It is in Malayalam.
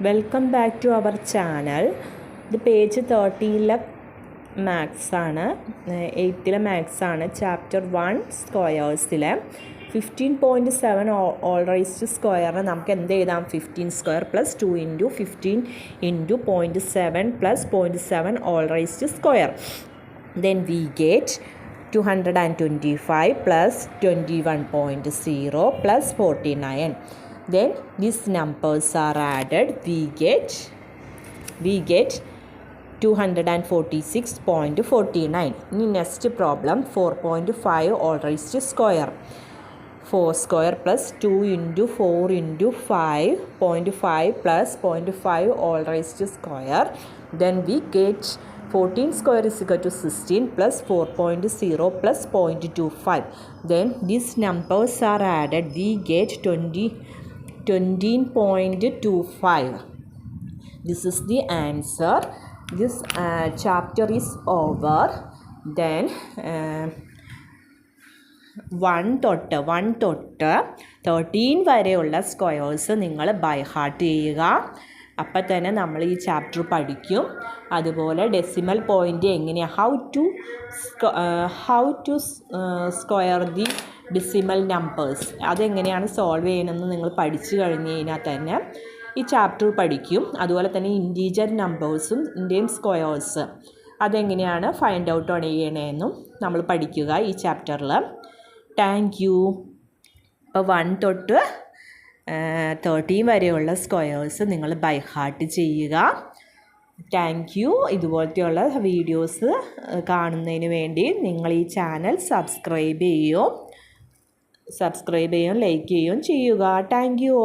Welcome back to our channel. ഇത് പേജ് 30 മാത്സ് ആണ്, 8 മാത്സ് ആണ്. ചാപ്റ്റർ 1 സ്ക്വയേഴ്സിലെ 15.7 ഓൾ റൈസ് ടു സ്ക്വയറിന് നമുക്ക് എന്ത് എഴുതാം? 15 square plus 2 into 15 into 0.7 plus 0.7 whole raise to square. Then we get 225 plus 21.0 plus 49. Then these numbers are added. We get 246.49. Next problem, 4.5 all raised to square. 4 square plus 2 into 4 into 5.5 plus 0.5 all raised to square. Then we get 14 square is equal to 16 plus 4.0 plus 0.25. Then these numbers are added. We get 20.25. This is the answer. This chapter is over. Then 1 തൊട്ട് 13 വരെയുള്ള സ്ക്വയേഴ്സ് നിങ്ങൾ ബൈ ഹാർട്ട് ചെയ്യുക. അപ്പം തന്നെ നമ്മൾ ഈ ചാപ്റ്റർ പഠിക്കും. അതുപോലെ ഡെസിമൽ പോയിൻ്റ് എങ്ങനെയാണ്, how to square the decimal numbers, അതെങ്ങനെയാണ് സോൾവ് ചെയ്യണമെന്ന് നിങ്ങൾ പഠിച്ചു കഴിഞ്ഞ് കഴിഞ്ഞാൽ തന്നെ ഈ ചാപ്റ്റർ പഠിക്കും. അതുപോലെ തന്നെ ഇൻറ്റീജർ നമ്പേഴ്സും ഇന്റെയും സ്ക്വയേഴ്സ് അതെങ്ങനെയാണ് ഫൈൻഡ് ഔട്ട് ചെയ്യണമെന്നും നമ്മൾ പഠിക്കുക ഈ ചാപ്റ്ററിൽ. Thank you. അപ്പോൾ 1 തൊട്ട് 13 വരെയുള്ള സ്ക്വയേഴ്സ് നിങ്ങൾ ബൈ ഹാർട്ട് ചെയ്യുക. Thank you. ഇതുപോലത്തെയുള്ള വീഡിയോസ് കാണുന്നതിന് വേണ്ടി നിങ്ങൾ ഈ ചാനൽ സബ്സ്ക്രൈബ് ചെയ്യുകയും ലൈക്ക് ചെയ്യുകയും ചെയ്യുക. Thank U.